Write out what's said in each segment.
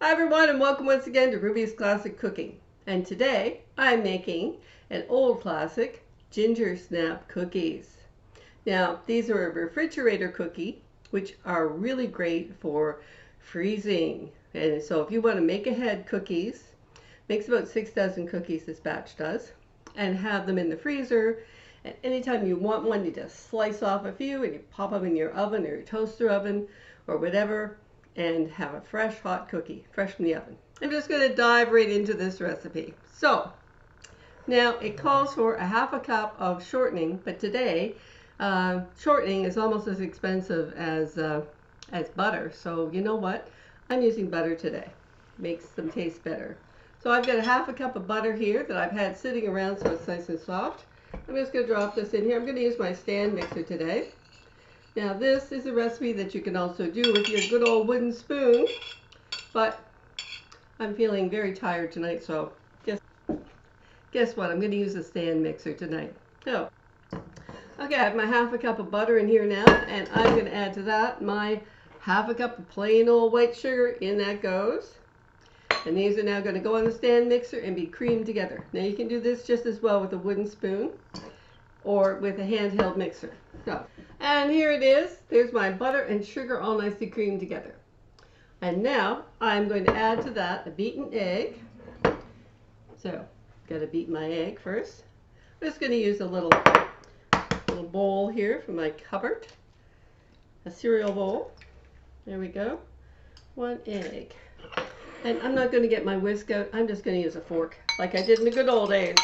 Hi everyone, and welcome once again to Ruby's Classic Cooking. And today I'm making an old classic, ginger snap cookies. Now these are a refrigerator cookie, which are really great for freezing. And so if you want to make ahead cookies, makes about 6 dozen cookies this batch does, and have them in the freezer. And anytime you want one, you just slice off a few and you pop them in your oven or your toaster oven or whatever, and have a fresh hot cookie, fresh from the oven. I'm just going to dive right into this recipe. So now it calls for a half a cup of shortening, but today shortening is almost as expensive as butter. So you know what? I'm using butter today. Makes them taste better. So I've got a half a cup of butter here that I've had sitting around so it's nice and soft. I'm just going to drop this in here. I'm going to use my stand mixer today. Now this is a recipe that you can also do with your good old wooden spoon, but I'm feeling very tired tonight, so guess what? I'm going to use a stand mixer tonight. So, okay, I have my half a cup of butter in here now, and I'm going to add to that my half a cup of plain old white sugar. In that goes. And these are now going to go on the stand mixer and be creamed together. Now you can do this just as well with a wooden spoon or with a handheld mixer. So, and here it is. There's my butter and sugar all nicely creamed together. And now I'm going to add to that a beaten egg. So, got to beat my egg first. I'm just going to use a little bowl here from my cupboard, a cereal bowl. There we go. 1 egg. And I'm not going to get my whisk out. I'm just going to use a fork, like I did in the good old days,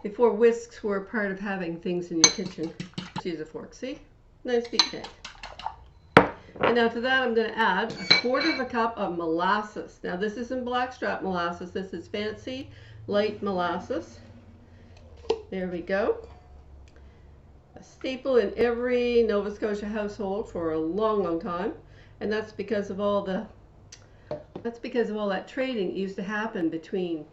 before whisks were part of having things in your kitchen. Just use a fork, see? Nice beaten egg. And now to that I'm going to add a 1/4 cup of molasses. Now this isn't blackstrap molasses, this is fancy light molasses. There we go. A staple in every Nova Scotia household for a long, long time. And that's because of all that trading that used to happen between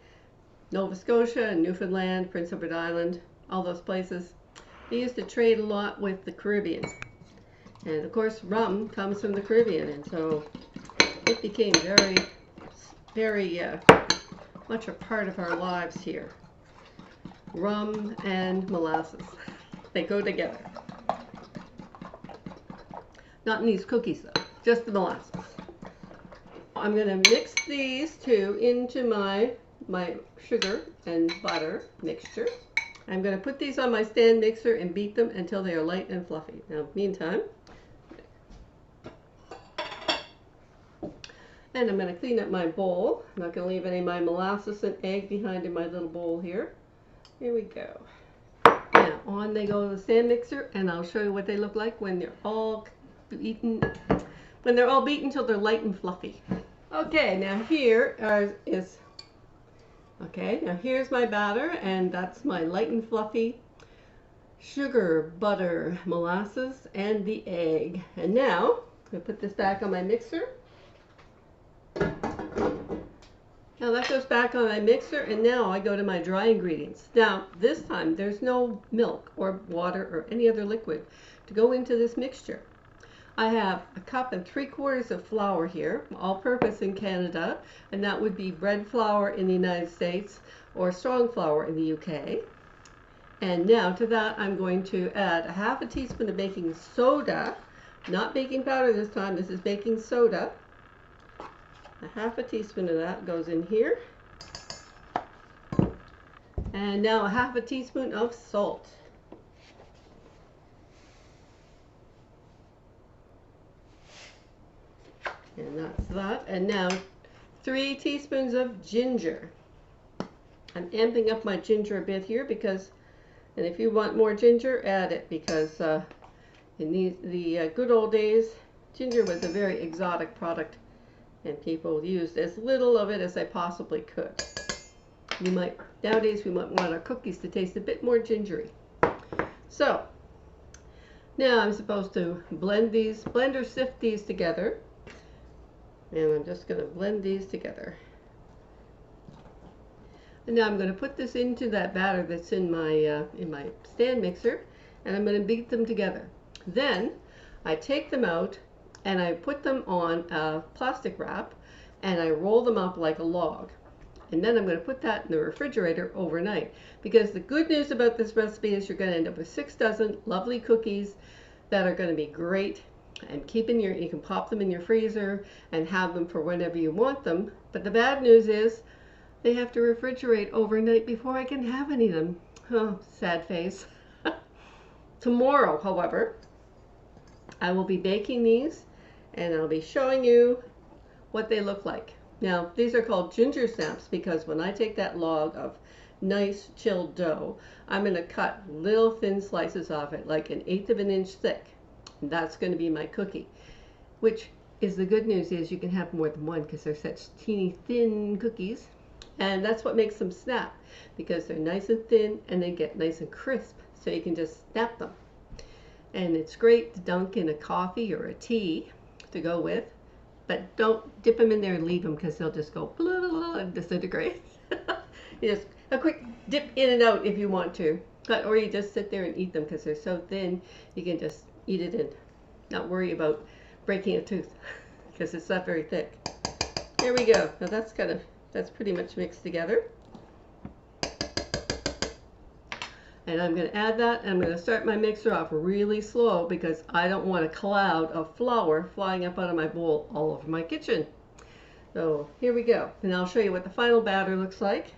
Nova Scotia and Newfoundland, Prince Edward Island, all those places. They used to trade a lot with the Caribbean. And of course rum comes from the Caribbean, and so it became very, very much a part of our lives here. Rum and molasses, they go together. Not in these cookies though, just the molasses. I'm going to mix these two into my sugar and butter mixture. I'm going to put these on my stand mixer and beat them until they are light and fluffy. Now, meantime, and I'm going to clean up my bowl. I'm not going to leave any of my molasses and egg behind in my little bowl here. Here we go. Now, on they go to the stand mixer, and I'll show you what they look like when they're all beaten. When they're all beaten until they're light and fluffy. Okay, now here's my batter, and that's my light and fluffy sugar, butter, molasses, and the egg. And now I'm going to put this back on my mixer. Now that goes back on my mixer, and now I go to my dry ingredients. Now this time there's no milk or water or any other liquid to go into this mixture. I have 1 3/4 cups of flour here, all-purpose in Canada, and that would be bread flour in the United States or strong flour in the UK. And now to that I'm going to add 1/2 teaspoon of baking soda, not baking powder this time, this is baking soda. 1/2 teaspoon of that goes in here. And now 1/2 teaspoon of salt. And that's that. And now 3 teaspoons of ginger. I'm amping up my ginger a bit here because, and if you want more ginger, add it, because in the good old days, ginger was a very exotic product and people used as little of it as they possibly could. Nowadays we might want our cookies to taste a bit more gingery. So now I'm supposed to blend or sift these together. And I'm just going to blend these together. And now I'm going to put this into that batter that's in my stand mixer, and I'm going to beat them together. Then I take them out and I put them on a plastic wrap and I roll them up like a log. And then I'm going to put that in the refrigerator overnight, because the good news about this recipe is you're going to end up with 6 dozen lovely cookies that are going to be great, and you can pop them in your freezer and have them for whenever you want them. But the bad news is they have to refrigerate overnight before I can have any of them. Oh, sad face. Tomorrow, however, I will be baking these, and I'll be showing you what they look like. Now, these are called ginger snaps because when I take that log of nice chilled dough, I'm going to cut little thin slices off it, like 1/8 of an inch thick. And that's going to be my cookie, which is the good news is you can have more than one because they're such teeny thin cookies. And that's what makes them snap, because they're nice and thin and they get nice and crisp, so you can just snap them. And it's great to dunk in a coffee or a tea to go with. But don't dip them in there and leave them, because they'll just go blah, blah, blah, and disintegrate. You just a quick dip in and out if you want to, or you just sit there and eat them because they're so thin. You can just eat it and not worry about breaking a tooth because it's not very thick. Here we go. Now that's pretty much mixed together. And I'm going to add that, and I'm going to start my mixer off really slow because I don't want a cloud of flour flying up out of my bowl all over my kitchen. So here we go. And I'll show you what the final batter looks like.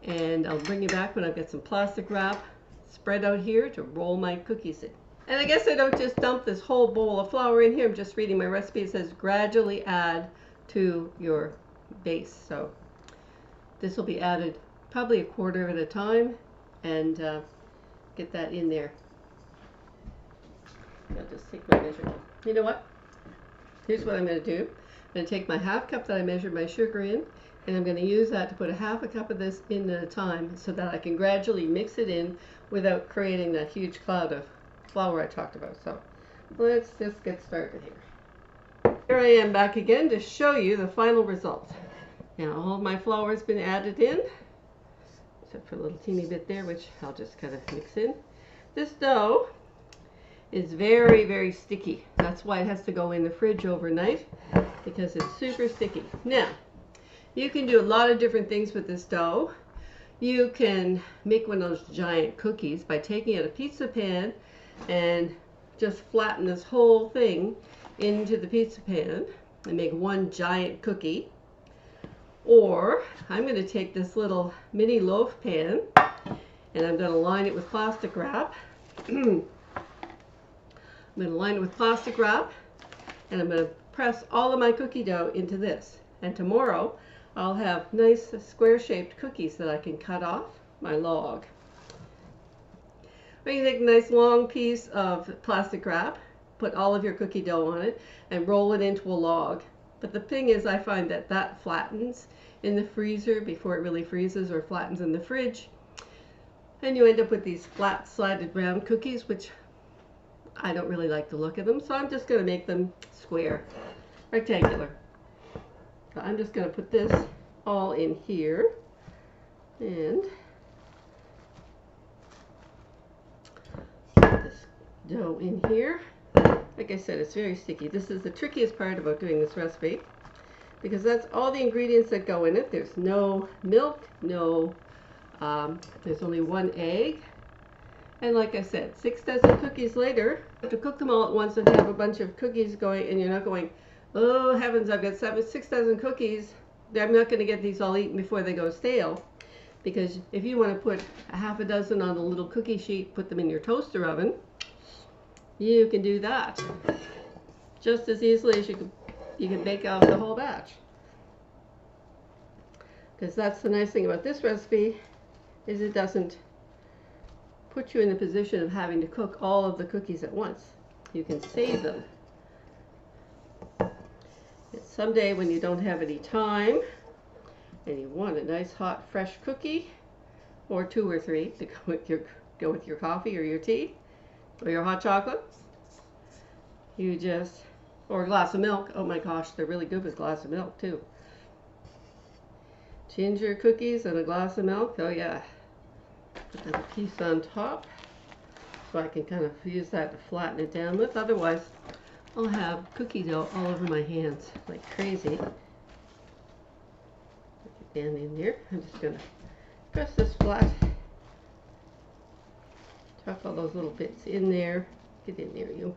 And I'll bring you back when I've got some plastic wrap spread out here to roll my cookies in. And I guess I don't just dump this whole bowl of flour in here. I'm just reading my recipe. It says gradually add to your base. So this will be added probably 1/4 at a time, and get that in there. I'll just take my measurement. You know what? Here's what I'm going to do. I'm going to take my 1/2 cup that I measured my sugar in, and I'm going to use that to put 1/2 cup of this in at a time so that I can gradually mix it in without creating that huge cloud of flour I talked about. So let's just get started here. Here I am back again to show you the final result. Now all of my flour has been added in, except for a little teeny bit there, which I'll just kind of mix in. This dough is very, very sticky. That's why it has to go in the fridge overnight, because it's super sticky. Now, you can do a lot of different things with this dough. You can make one of those giant cookies by taking out a pizza pan and just flatten this whole thing into the pizza pan and make one giant cookie. Or I'm going to take this little mini loaf pan and I'm going to line it with plastic wrap. I'm going to line it with plastic wrap, and I'm going to press all of my cookie dough into this. And tomorrow I'll have nice square shaped cookies that I can cut off my log. Or you can take a nice long piece of plastic wrap, put all of your cookie dough on it, and roll it into a log. But the thing is, I find that that flattens in the freezer before it really freezes, or flattens in the fridge. And you end up with these flat slatted round cookies, which I don't really like the look of them. So I'm just going to make them square, rectangular. So I'm just going to put this all in here. And put this dough in here. Like I said, it's very sticky. This is the trickiest part about doing this recipe, because that's all the ingredients that go in it. There's no milk, there's only 1 egg. And like I said, 6 dozen cookies later, you have to cook them all at once and have a bunch of cookies going, and you're not going, oh heavens, I've got 6 dozen cookies. I'm not going to get these all eaten before they go stale. Because if you want to put 1/2 dozen on a little cookie sheet, put them in your toaster oven, you can do that just as easily as you can bake out the whole batch. Because that's the nice thing about this recipe, is it doesn't put you in the position of having to cook all of the cookies at once. You can save them. And someday when you don't have any time and you want a nice hot fresh cookie, or 2 or 3 to go with your coffee or your tea or your hot chocolate, or a glass of milk. Oh my gosh, they're really good with a glass of milk too. Ginger cookies and a glass of milk. Oh yeah. Put a piece on top so I can kind of use that to flatten it down with. Otherwise, I'll have cookie dough all over my hands like crazy. stand in there. I'm just going to press this flat. Tuck all those little bits in there. Get in there, you.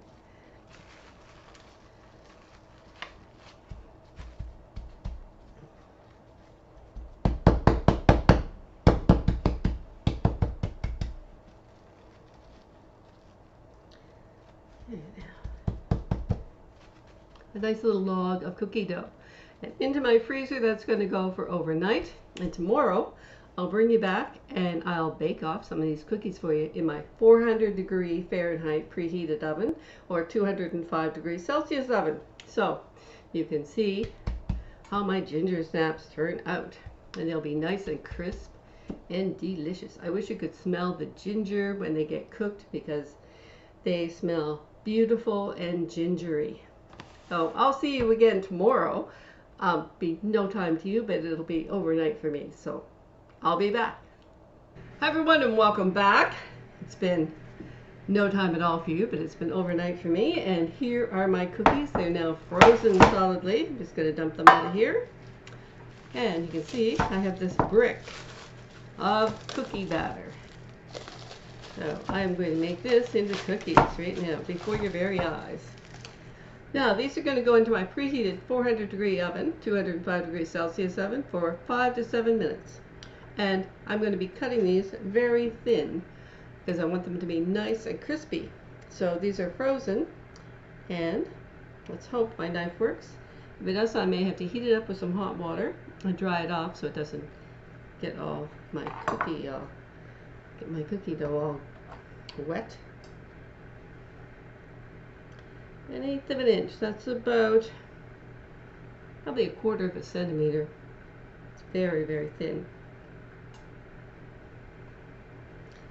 A nice little log of cookie dough. And into my freezer, that's going to go for overnight. And tomorrow, I'll bring you back and I'll bake off some of these cookies for you in my 400-degree Fahrenheit preheated oven or 205 degrees Celsius oven. So you can see how my ginger snaps turn out. And they'll be nice and crisp and delicious. I wish you could smell the ginger when they get cooked because they smell beautiful and gingery. So I'll see you again tomorrow. Be no time to you, but it'll be overnight for me. So I'll be back. Hi everyone and welcome back. It's been no time at all for you, but it's been overnight for me. And here are my cookies. They're now frozen solidly. I'm just going to dump them out of here. And you can see I have this brick of cookie batter. So I'm going to make this into cookies right now before your very eyes. Now these are going to go into my preheated 400-degree oven, 205 degrees Celsius oven for 5 to 7 minutes. And I'm going to be cutting these very thin because I want them to be nice and crispy. So these are frozen and let's hope my knife works. If it does, I may have to heat it up with some hot water and dry it off so it doesn't get all my cookie dough all wet. 1/8 of an inch. That's about probably 1/4 of a centimeter. It's very, very thin.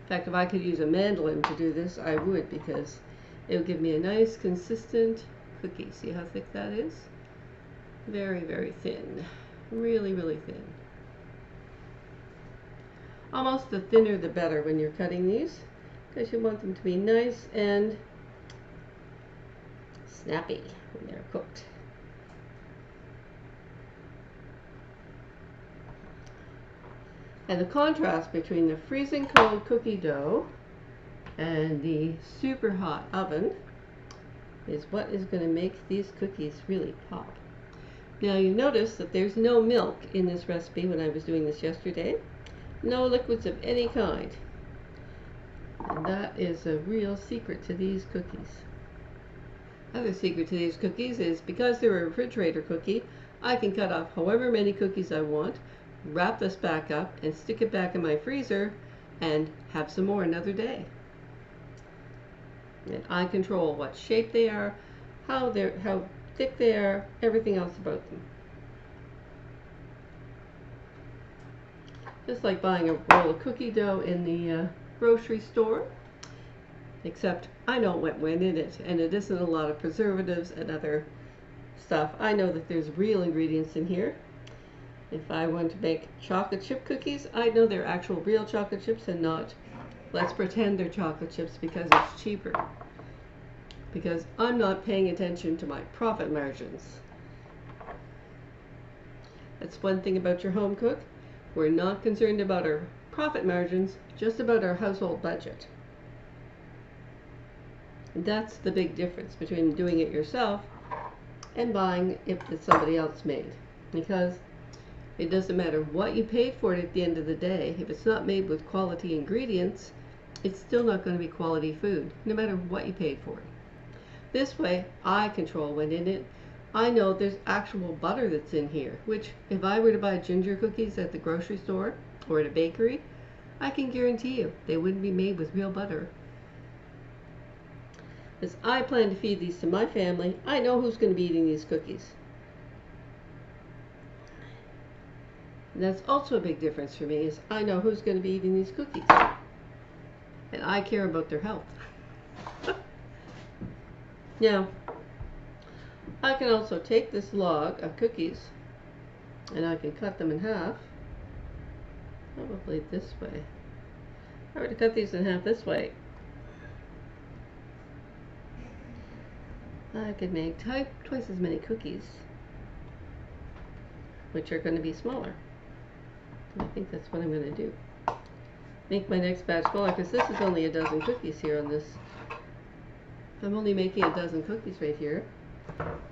In fact, if I could use a mandolin to do this, I would, because it would give me a nice, consistent cookie. See how thick that is? Very, very thin. Really, really thin. Almost the thinner the better when you're cutting these, because you want them to be nice and snappy when they're cooked. And the contrast between the freezing cold cookie dough and the super hot oven is what is going to make these cookies really pop. Now you notice that there's no milk in this recipe when I was doing this yesterday. No liquids of any kind. And that is a real secret to these cookies. Another secret to these cookies is because they're a refrigerator cookie, I can cut off however many cookies I want, wrap this back up, and stick it back in my freezer and have some more another day. And I control what shape they are, how thick they are, everything else about them. Just like buying a roll of cookie dough in the grocery store. Except I know what went in it, and it isn't a lot of preservatives and other stuff. I know that there's real ingredients in here. If I want to make chocolate chip cookies, I know they're actual real chocolate chips and not let's pretend they're chocolate chips because it's cheaper. Because I'm not paying attention to my profit margins. That's one thing about your home cook. We're not concerned about our profit margins, just about our household budget. That's the big difference between doing it yourself and buying it that somebody else made. Because it doesn't matter what you paid for it at the end of the day. If it's not made with quality ingredients, it's still not going to be quality food, no matter what you paid for it. This way, I control what's in it. I know there's actual butter that's in here, which if I were to buy ginger cookies at the grocery store or at a bakery, I can guarantee you they wouldn't be made with real butter. As I plan to feed these to my family, I know who's going to be eating these cookies. And that's also a big difference for me, is I know who's going to be eating these cookies. And I care about their health. Now, I can also take this log of cookies and I can cut them in half. Probably this way. If I were to cut these in half this way, I could make twice as many cookies, which are going to be smaller. I think that's what I'm going to do. Make my next batch smaller because this is only a dozen cookies here on this. I'm only making a dozen cookies right here.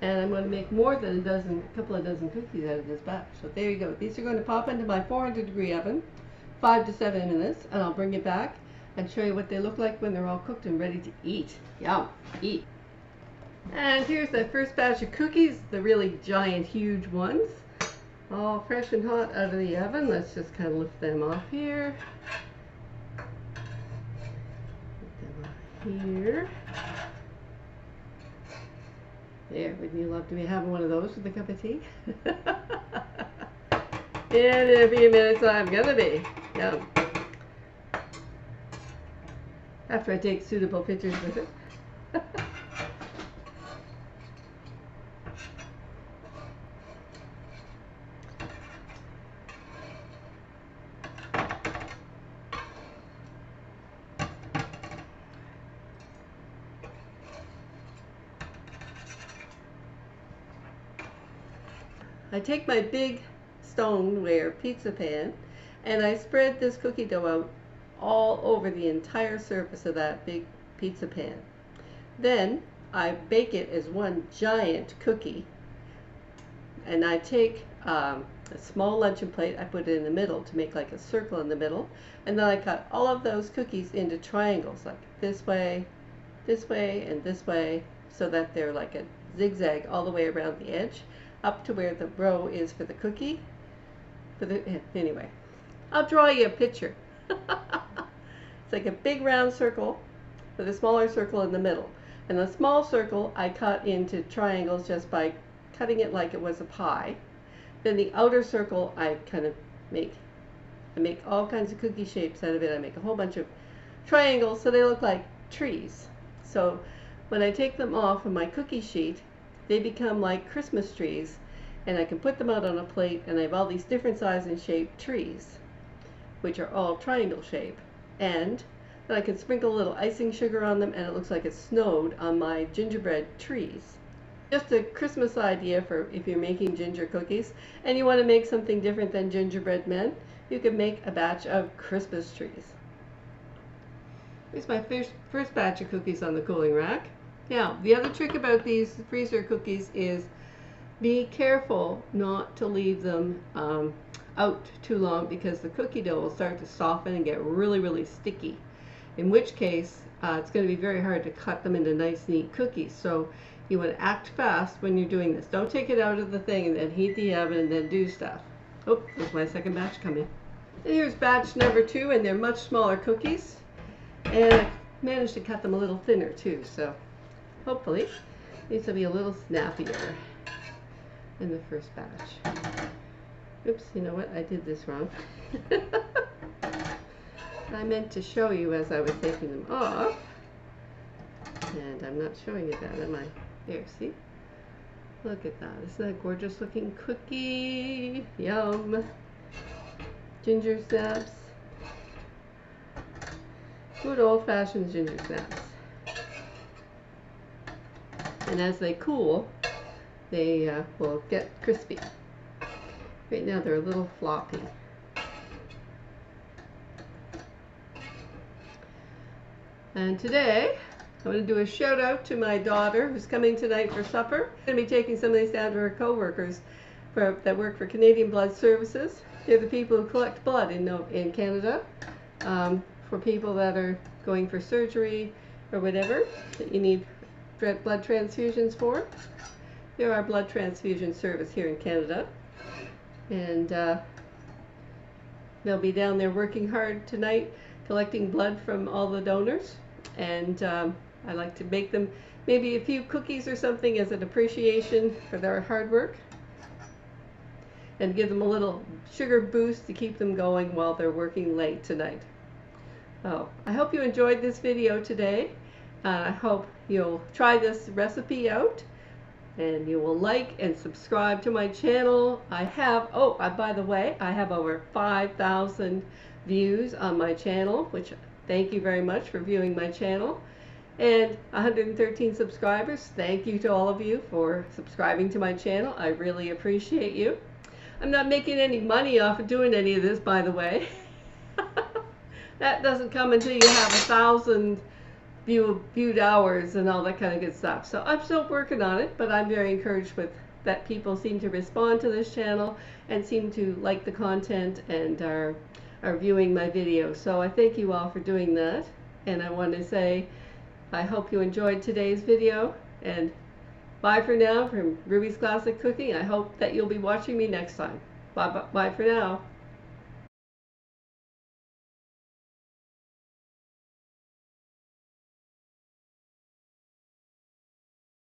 And I'm going to make more than a couple of dozen cookies out of this batch. So there you go. These are going to pop into my 400-degree oven, 5 to 7 minutes, and I'll bring it back and show you what they look like when they're all cooked and ready to eat. Yum, eat. And here's the first batch of cookies, the really giant, huge ones. All fresh and hot out of the oven. Let's just kind of lift them off here. Lift them off here. There, wouldn't you love to be having one of those with a cup of tea? And in a few minutes I'm gonna be. Yum. After I take suitable pictures with it. I take my big stoneware pizza pan and I spread this cookie dough out all over the entire surface of that big pizza pan. Then I bake it as one giant cookie, and I take a small luncheon plate, I put it in the middle to make like a circle in the middle, and then I cut all of those cookies into triangles, like this way, and this way, so that they're like a zigzag all the way around the edge, up to where the row is for the cookie. Anyway, I'll draw you a picture. It's like a big round circle with a smaller circle in the middle. And the small circle I cut into triangles just by cutting it like it was a pie. Then the outer circle I make all kinds of cookie shapes out of it. I make a whole bunch of triangles so they look like trees. So when I take them off of my cookie sheet, they become like Christmas trees, and I can put them out on a plate, and I have all these different size and shape trees, which are all triangle shape. And then I can sprinkle a little icing sugar on them, and it looks like it snowed on my gingerbread trees. Just a Christmas idea for if you're making ginger cookies and you want to make something different than gingerbread men, you can make a batch of Christmas trees. Here's my first batch of cookies on the cooling rack. Now, the other trick about these freezer cookies is be careful not to leave them out too long, because the cookie dough will start to soften and get really, really sticky. In which case, it's going to be very hard to cut them into nice, neat cookies. So you want to act fast when you're doing this. Don't take it out of the thing and then heat the oven and then do stuff. Oh, there's my second batch coming. And here's batch number 2, and they're much smaller cookies. And I managed to cut them a little thinner too, so hopefully these will be a little snappier in the first batch. Oops, you know what? I did this wrong. I meant to show you as I was taking them off. And I'm not showing you that, am I? Here, see? Look at that. Isn't that a gorgeous looking cookie? Yum. Ginger snaps. Good old-fashioned ginger snaps. And as they cool, they will get crispy. Right now they're a little floppy. And today, I'm going to do a shout out to my daughter who's coming tonight for supper. I'm going to be taking some of these down to her co-workers that work for Canadian Blood Services. They're the people who collect blood in Canada for people that are going for surgery or whatever that you need blood transfusions for. They're our blood transfusion service here in Canada. And they'll be down there working hard tonight, collecting blood from all the donors. And I like to make them maybe a few cookies or something as an appreciation for their hard work, and give them a little sugar boost to keep them going while they're working late tonight. Oh, I hope you enjoyed this video today. I hope you'll try this recipe out, and you will like and subscribe to my channel. I have, by the way, I have over 5,000 views on my channel, which thank you very much for viewing my channel. And 113 subscribers. Thank you to all of you for subscribing to my channel. I really appreciate you. I'm not making any money off of doing any of this, by the way. That doesn't come until you have 1,000 viewed hours and all that kind of good stuff. So I'm still working on it, but I'm very encouraged with that people seem to respond to this channel and seem to like the content and are viewing my videos. So I thank you all for doing that. And I want to say I hope you enjoyed today's video, and bye for now from Ruby's Classic Cooking. I hope that you'll be watching me next time. Bye for now.